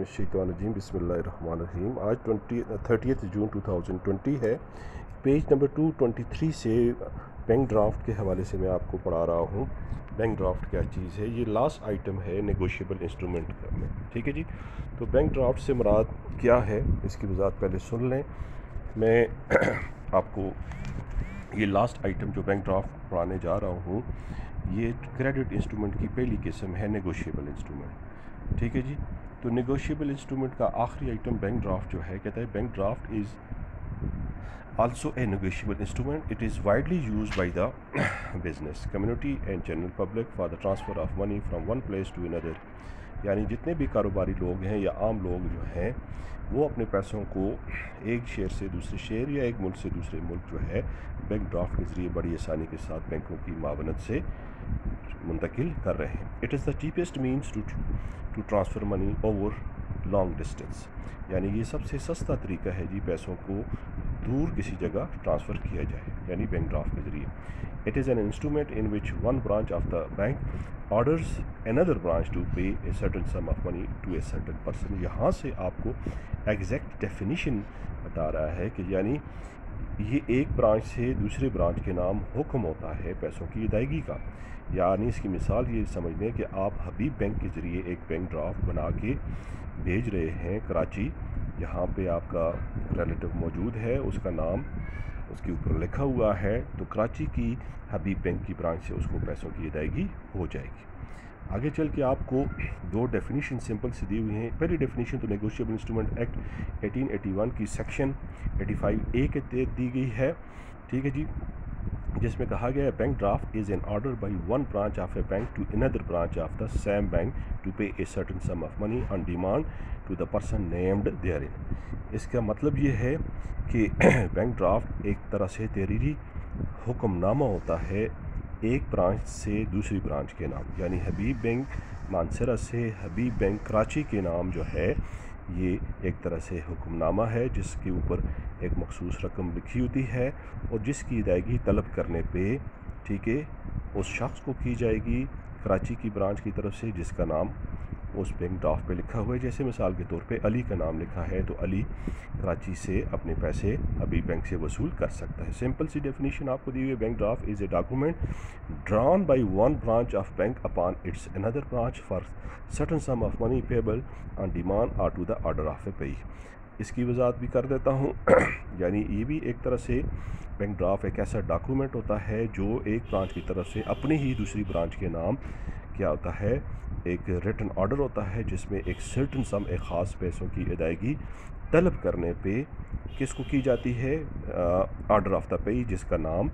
बिस्मिल्लाहिर्रहमानिर्रहीम बिस्मिल्लाहिर्रहमानिर्रहीम। आज 30 जून 2020 है। पेज नंबर 223 से बैंक ड्राफ्ट के हवाले से मैं आपको पढ़ा रहा हूँ। बैंक ड्राफ्ट क्या चीज़ है, ये लास्ट आइटम है नेगोशिएबल इंस्ट्रूमेंट में। ठीक है जी। तो बैंक ड्राफ्ट से मुराद क्या है, इसकी वजाहत पहले सुन लें। मैं आपको ये लास्ट आइटम जो बैंक ड्राफ्ट पढ़ाने जा रहा हूँ, ये क्रेडिट इंस्ट्रूमेंट की पहली किस्म है, नेगोशिएबल इंस्ट्रूमेंट। ठीक है जी। तो नेगोशिएबल इंस्ट्रूमेंट का आखिरी आइटम बैंक ड्राफ्ट जो है, कहता है bank draft is also a negotiable instrument. It is widely used by the business community and general public for the transfer of money from one place to another. यानी जितने भी कारोबारी लोग हैं या आम लोग जो हैं, वो अपने पैसों को एक शहर से दूसरे शहर या एक मुल्क से दूसरे मुल्क जो है बैंक ड्राफ्ट के ज़रिए बड़ी आसानी के साथ बैंकों की मावनत से मुंतकिल कर रहे हैं। It is the cheapest means to transfer money over long distance. यानी ये सबसे सस्ता तरीका है जी पैसों को दूर किसी जगह ट्रांसफ़र किया जाए, यानी बैंक ड्राफ्ट के ज़रिए। It is an instrument in which one branch of the bank orders another branch to pay a certain sum of money to a certain person. यहाँ से आपको एग्जैक्ट डेफिनीशन बता रहा है कि यानी ये एक ब्रांच से दूसरे ब्रांच के नाम हुक्म होता है पैसों की अदायगी का। यानी इसकी मिसाल ये समझ लें कि आप हबीब बैंक के ज़रिए एक बैंक ड्राफ्ट बना के भेज रहे हैं कराची। यहाँ पे आपका रिलेटिव मौजूद है, उसका नाम उसके ऊपर लिखा हुआ है, तो कराची की हबीब बैंक की ब्रांच से उसको पैसों की अदायगी हो जाएगी। आगे चल के आपको दो डेफिनेशन सिंपल से दी हुई हैं। पहली डेफिनेशन तो नेगोशिएबल इंस्ट्रूमेंट एक्ट 1881 की सेक्शन 85A के तहत दी गई है। ठीक है जी, जिसमें कहा गया है bank draft is an order by one branch of a bank to another branch of the same bank to pay a certain sum of money on demand to the person named therein. इसका मतलब ये है कि bank draft एक तरह से तहरीरी हुक्मनामा होता है एक ब्रांच से दूसरी ब्रांच के नाम, यानी हबीब बैंक मानसरा से हबीब बैंक कराची के नाम जो है, ये एक तरह से हुक्मनामा है जिसके ऊपर एक मखसूस रकम लिखी होती है और जिसकी अदायगी तलब करने पे, ठीक है, उस शख्स को की जाएगी कराची की ब्रांच की तरफ से जिसका नाम उस बैंक ड्राफ्ट पे लिखा हुआ है। जैसे मिसाल के तौर पे अली का नाम लिखा है, तो अली कराची से अपने पैसे हबीब बैंक से वसूल कर सकता है। सिंपल सी डेफिनेशन आपको दी हुई है। Bank draft is a document drawn by one branch of bank upon its another branch for certain sum of money payable on demand और टू द ऑर्डर ऑफ ए पेई। इसकी वजाहत भी कर देता हूँ। यानी ये भी एक तरह से बैंक ड्राफ्ट एक ऐसा डॉक्यूमेंट होता है जो एक ब्रांच की तरफ से अपनी ही दूसरी ब्रांच के नाम क्या होता है, एक रिटन ऑर्डर होता है जिसमें एक सर्टन सम, एक ख़ास पैसों की अदायगी तलब करने पे किसको की जाती है, ऑर्डर ऑफ द पेई, जिसका नाम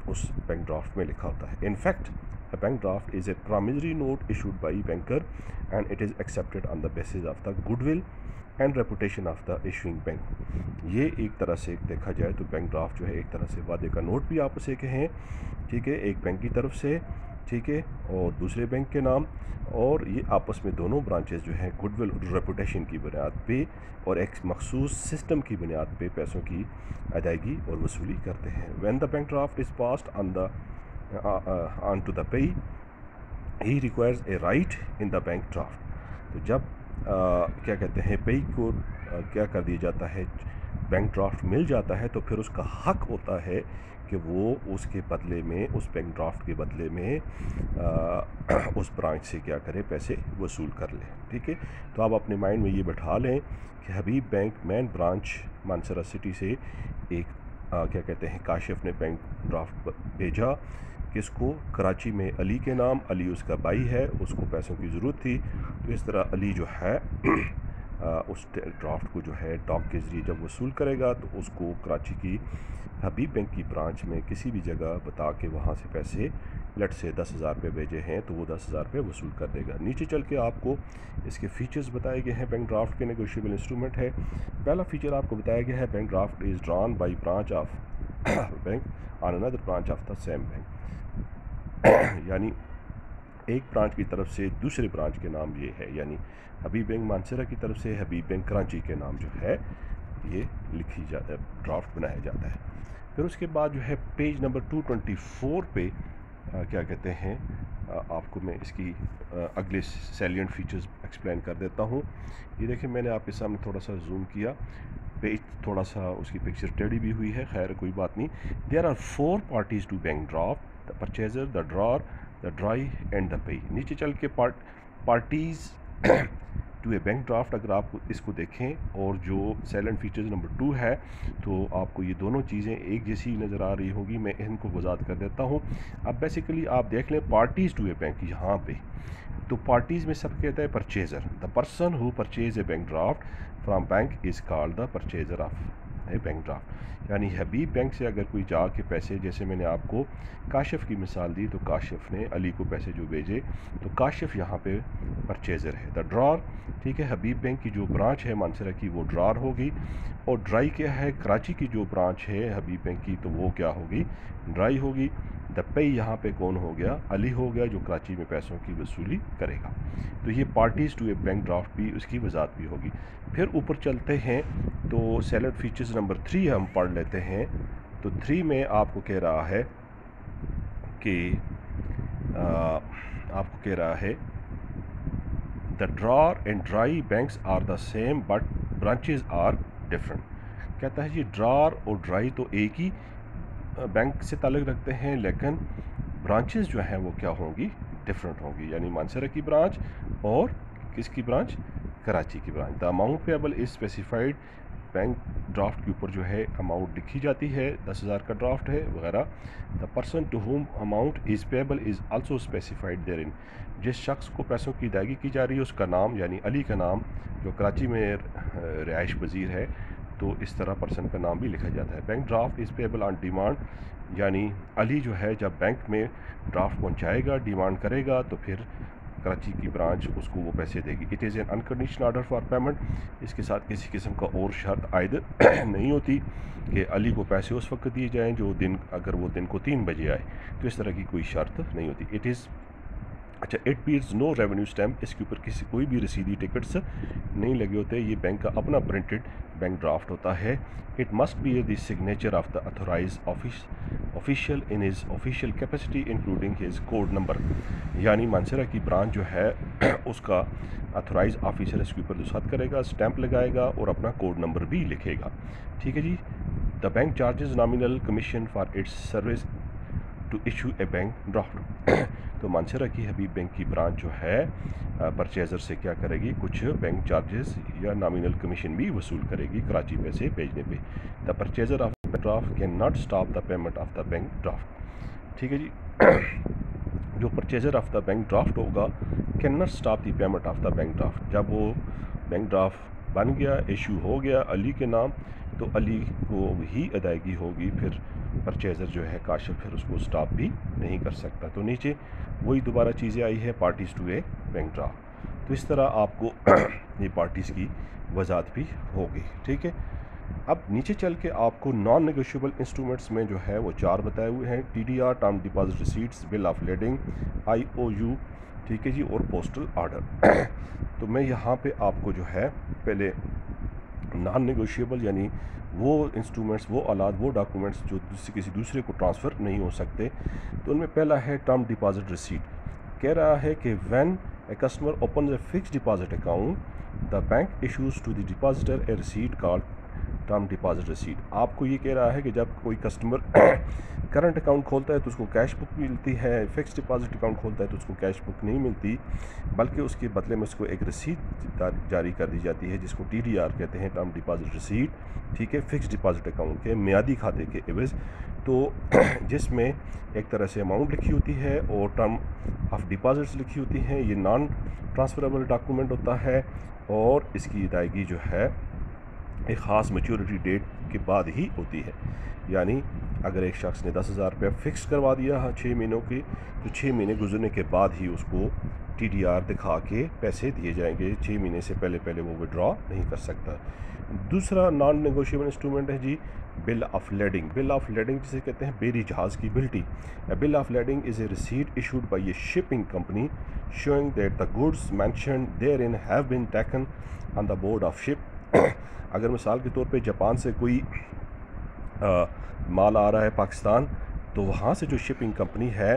उस बैंक ड्राफ्ट में लिखा होता है। In fact a bank draft is a promissory note issued by banker and it is accepted on the basis of the goodwill and reputation of the issuing bank। ये एक तरह से देखा जाए तो बैंक ड्राफ्ट जो है एक तरह से वादे का नोट भी आप उसे कहें, ठीक है, एक बैंक की तरफ से, ठीक है, और दूसरे बैंक के नाम, और ये आपस में दोनों ब्रांचेस जो हैं गुडविल और रेपुटेशन की बुनियाद पे और एक मखसूस सिस्टम की बुनियाद पे पैसों की अदायगी और वसूली करते हैं। When the bank draft is passed on to the pay, he requires a right in the bank draft। तो जब क्या कहते हैं पेई को क्या कर दिया जाता है, बैंक ड्राफ्ट मिल जाता है, तो फिर उसका हक होता है कि वो उसके बदले में, उस बैंक ड्राफ्ट के बदले में उस ब्रांच से क्या करे, पैसे वसूल कर ले। ठीक है। तो आप अपने माइंड में ये बैठा लें कि हबीब बैंक मेन ब्रांच मानसरा सिटी से एक क्या कहते हैं काशिफ ने बैंक ड्राफ्ट भेजा किसको, कराची में अली के नाम, अली उसका भाई है, उसको पैसों की ज़रूरत थी, तो इस तरह अली जो है उस ड्राफ्ट को जो है डॉक के ज़रिए जब वसूल करेगा तो उसको कराची की हबीब बैंक की ब्रांच में किसी भी जगह बता के वहाँ से पैसे लट से 10,000 रुपये भेजे हैं तो वो 10,000 रुपये वसूल कर देगा। नीचे चल के आपको इसके फ़ीचर्स बताए गए हैं। बैंक ड्राफ्ट के नेगोशिएबल इंस्ट्रूमेंट है। पहला फ़ीचर आपको बताया गया है, bank draft is drawn by branch of bank on another branch of the same bank. यानी एक ब्रांच की तरफ से दूसरे ब्रांच के नाम ये है, यानी हबीब बैंक मानसरा की तरफ से हबीब बैंक कराची के नाम जो है ये लिखी ड्राफ्ट बनाया जाता है। फिर उसके बाद जो है पेज नंबर 224 पे क्या कहते हैं, आपको मैं इसकी अगले सैलिएंट फीचर्स एक्सप्लेन कर देता हूँ। ये देखिए, मैंने आपके सामने थोड़ा सा जूम किया, पेज थोड़ा सा उसकी पिक्चर टेढ़ी भी हुई है, खैर कोई बात नहीं। There are 4 parties to bank draft, the purchaser, the drawer, the drawee and the payee. नीचे चल के parties to a bank draft, अगर आप इसको देखें और जो साइलेंट फीचर्स नंबर 2 है, तो आपको ये दोनों चीज़ें एक जैसी नज़र आ रही होगी। मैं इनको वजात कर देता हूँ। अब बेसिकली आप देख लें पार्टीज़ टू ए बैंक, यहाँ पे तो पार्टीज़ में सब कहता है purchaser, the person who purchase a bank draft from bank is called the purchaser of a bank draft. यानी हबीब बैंक से अगर कोई जाके पैसे, जैसे मैंने आपको काशिफ की मिसाल दी, तो काशिफ ने अली को पैसे जो भेजे, तो काशिफ यहाँ पे परचेज़र है। द ड्रॉर, ठीक है, हबीब बैंक की जो ब्रांच है मानसरा की, वो ड्रॉर होगी। और ड्राई क्या है, कराची की जो ब्रांच है हबीब बैंक की, तो वो क्या होगी, ड्राई होगी। द पे यहाँ पे कौन हो गया, अली हो गया, जो कराची में पैसों की वसूली करेगा। तो ये parties to a bank draft भी, उसकी वजात भी होगी। फिर ऊपर चलते हैं तो सैलेंट फीचर्स नंबर 3 हम पढ़ लेते हैं। तो 3 में आपको कह रहा है कि आपको कह रहा है the drawer and drawee banks are the same but branches are different. कहता है जी ड्रॉर और ड्राई तो एक ही बैंक से ताल्लुक़ रखते हैं, लेकिन ब्रांचेस जो हैं वो क्या होंगी, डिफरेंट होंगी। यानी मानसरा की ब्रांच और किसकी ब्रांच, कराची की branch. The amount payable is specified, bank draft के ऊपर जो है अमाउंट लिखी जाती है, 10,000 का ड्राफ्ट है वगैरह। The person to whom amount is payable is also specified therein. जिस शख्स को पैसों की अदायगी की जा रही है उसका नाम, यानी अली का नाम, जो कराची में रिहाइश पजीर है, तो इस तरह पर्सन का नाम भी लिखा जाता है। Bank draft is payable on demand, यानी अली जो है जब बैंक में ड्राफ्ट पहुंचाएगा, डिमांड करेगा, तो फिर कराची की ब्रांच उसको वो पैसे देगी। It is N unconditional order for payment, इसके साथ किसी किस्म का और शर्त आयद नहीं होती कि अली को पैसे उस वक्त दिए जाएँ जो दिन, अगर वो दिन को 3 बजे आए, तो इस तरह की कोई शर्त नहीं होती। इट इज़ अच्छा, it beats no revenue stamp, इसके ऊपर किसी कोई भी रसीदी टिकट्स नहीं लगे होते। ये बैंक का अपना प्रिंटेड बैंक ड्राफ्ट होता है। It must be the signature of the authorise official in his official capacity including his code number. यानी मानसरा की ब्रांच जो है उसका अथोराइज ऑफिसर इसके ऊपर दस्तखत करेगा, स्टैंप लगाएगा और अपना कोड नंबर भी लिखेगा। ठीक है जी। The bank charges nominal commission for its service to issue a bank draft. तो मानसरा की हबीब बैंक की ब्रांच जो है परचेज़र से क्या करेगी, कुछ बैंक चार्जेस या नॉमिनल कमीशन भी वसूल करेगी कराची पैसे भेजने पे। The purchaser of the draft can not stop the payment of the bank draft. ठीक है जी। जो purchaser of the bank draft होगा, can not stop the payment of the bank draft. जब वो बैंक ड्राफ्ट बन गया, इशू हो गया अली के नाम, तो अली को ही अदायगी होगी, फिर परचेज़र जो है काशिफ फिर उसको स्टॉप भी नहीं कर सकता। तो नीचे वही दोबारा चीज़ें आई है, parties to a bank draft. तो इस तरह आपको ये पार्टीज़ की वजात भी होगी। ठीक है। अब नीचे चल के आपको नॉन नेगोशिएबल इंस्ट्रूमेंट्स में जो है वो 4 बताए हुए हैं, TDR term deposit receipts, bill of lending, IOU, ठीक है जी, और पोस्टल ऑर्डर। तो मैं यहाँ पे आपको जो है पहले नॉन नेगोशिएबल यानी वो इंस्ट्रूमेंट्स, वो आलात, वो डॉक्यूमेंट्स जो किसी दूसरे को ट्रांसफ़र नहीं हो सकते, तो उनमें पहला है टर्म डिपॉजिट रिसीट। कह रहा है कि when a customer open a fixed deposit account, the bank issues to the depositor a receipt called term deposit receipt. आपको ये कह रहा है कि जब कोई कस्टमर करंट अकाउंट खोलता है तो उसको कैश बुक मिलती है, फिक्स्ड डिपॉजिट अकाउंट खोलता है तो उसको कैश बुक नहीं मिलती, बल्कि उसके बदले में उसको एक रसीद जारी कर दी जाती है, जिसको TDR कहते हैं, टर्म डिपॉजिट रिसीट। ठीक है, फिक्स्ड डिपॉजिट अकाउंट के मियादी खाते के एवज़, तो जिसमें एक तरह से अमाउंट लिखी होती है और टर्म ऑफ डिपॉजिट्स लिखी होती हैं। ये नॉन ट्रांसफरेबल डॉक्यूमेंट होता है और इसकी अदायगी जो है एक ख़ास मैच्योरिटी डेट के बाद ही होती है। यानी अगर एक शख्स ने 10,000 रुपये फ़िक्स करवा दिया 6 महीनों की, तो 6 महीने गुजरने के बाद ही उसको TDR दिखा के पैसे दिए जाएंगे। 6 महीने से पहले वो विड्रॉ नहीं कर सकता। दूसरा नॉन नेगोशिएबल इंस्ट्रूमेंट है जी bill of lading. Bill of lading जिसे कहते हैं बेरी जहाज़ की बिल्टी। Bill of lading is a receipt issued by a shipping company showing that the goods mentioned therein have been taken on the board of ship. अगर मिसाल के तौर पे जापान से कोई माल आ रहा है पाकिस्तान, तो वहाँ से जो शिपिंग कंपनी है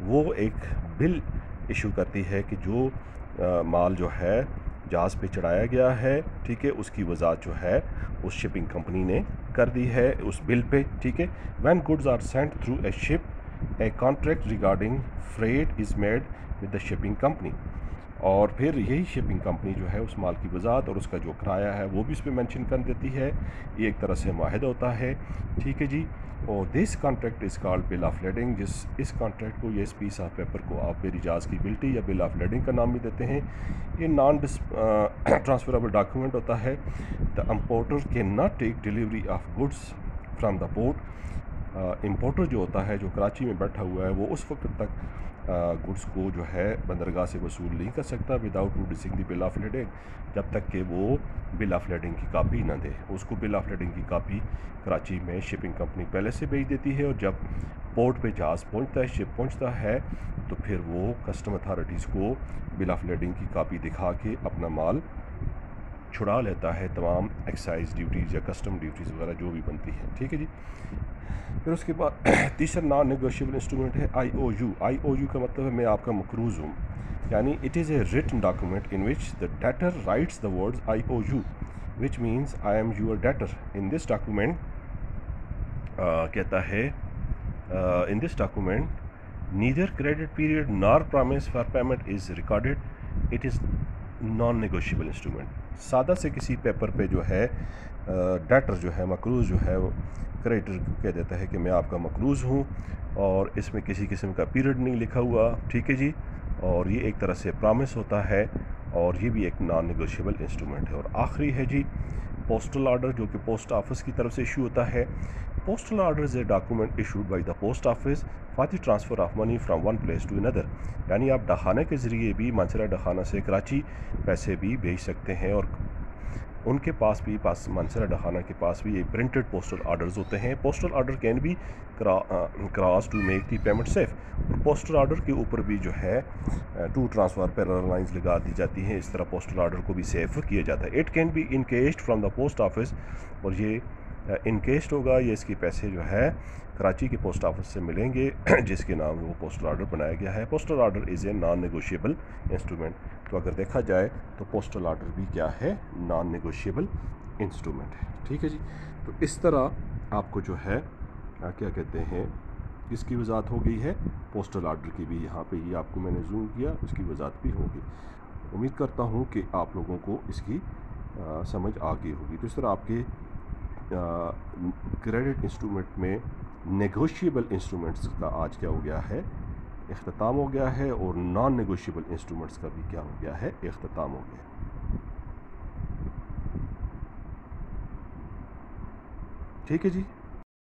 वो एक बिल इशू करती है कि जो माल जो है जहाज़ पे चढ़ाया गया है, ठीक है, उसकी वजाहत जो है उस शिपिंग कंपनी ने कर दी है उस बिल पे, ठीक है। When goods are sent through a ship, a contract regarding freight is made with the shipping company. और फिर यही शिपिंग कंपनी जो है उस माल की वजाहत और उसका जो किराया है वो भी इस पर मैंशन कर देती है। ये एक तरह से माहिदा होता है, ठीक है जी। और this contract is called bill of lending. इस कॉन्ट्रैक्ट को, ये इस पीस ऑफ पेपर को आप बेरिजाज की बिल्टी या बिल ऑफ लेडिंग का नाम भी देते हैं। ये नॉन ट्रांसफरेबल डॉक्यूमेंट होता है। The importer can not take delivery of goods from the port. Importer जो होता है, जो कराची में बैठा हुआ है, वो उस वक्त तक गुड्स को जो है बंदरगाह से वसूल नहीं कर सकता without producing the bill of lending, जब तक कि वो बिल ऑफ लेडिंग की कापी ना दे। उसको बिल ऑफ लेडिंग की कापी कराची में शिपिंग कंपनी पहले से भेज देती है, और जब पोर्ट पे जहाज़ पहुंचता है, शिप पहुंचता है, तो फिर वो कस्टम अथॉरिटीज़ को बिल ऑफ लेडिंग की कापी दिखा के अपना माल छुड़ा लेता है, तमाम एक्साइज ड्यूटीज़ या कस्टम ड्यूटीज़ वगैरह जो भी बनती हैं, ठीक है जी। फिर उसके बाद तीसरा नॉन नेगोशिएबल इंस्ट्रूमेंट है IOU। IOU का मतलब है मैं आपका मकरूज़ हूँ, यानी it is a written document in which the debtor writes the words IOU, which means I am your debtor. In this document कहता है, in this document neither credit period nor promise for payment is recorded, it is non negotiable instrument. सादा से किसी paper पे जो है debtor जो है, मकरूज़ जो है, क्रेडिटर कह देता है कि मैं आपका मकरूज़ हूँ, और इसमें किसी किस्म का पीरियड नहीं लिखा हुआ, ठीक है जी। और ये एक तरह से प्रॉमिस होता है, और ये भी एक नॉन नेगोशिएबल इंस्ट्रूमेंट है। और आखिरी है जी पोस्टल ऑर्डर, जो कि पोस्ट ऑफिस की तरफ से इशू होता है। Postal order is a document issued by the post office for the transfer of money from one place to another, यानी आप डखाना के ज़रिए भी, मानसरा डखाना से कराची पैसे भी भेज सकते हैं, और उनके पास भी, मानसरा डखाना के पास भी ये प्रिंटेड पोस्टल ऑर्डर्स होते हैं। Postal order can be cross to make the payment safe. और पोस्टल ऑर्डर के ऊपर भी जो है टू ट्रांसफ़र पैरेलल लाइंस लगा दी जाती हैं, इस तरह पोस्टल ऑर्डर को भी सेफ किया जाता है। It can be encashed from the post office, और ये इनकेस्ड होगा, ये इसके पैसे जो है कराची के पोस्ट ऑफिस से मिलेंगे जिसके नाम वो पोस्टल ऑर्डर बनाया गया है। Postal order is a non negotiable instrument. तो अगर देखा जाए तो पोस्टल ऑर्डर भी क्या है, नॉन नेगोशिएबल इंस्ट्रूमेंट है, ठीक है जी। तो इस तरह आपको जो है क्या कहते हैं, इसकी वजाहत हो गई है। पोस्टल ऑर्डर की भी यहाँ पे ये आपको मैंने जूम किया, उसकी वजाहत भी होगी। उम्मीद करता हूँ कि आप लोगों को इसकी समझ आ गई होगी। तो इस तरह आपके क्रेडिट इंस्ट्रूमेंट में नेगोशिएबल इंस्ट्रूमेंट्स का आज क्या हो गया है, इख्तिताम हो गया है, और नॉन नेगोशिएबल इंस्ट्रूमेंट्स का भी क्या हो गया है, इख्तिताम हो गया। ठीक है जी।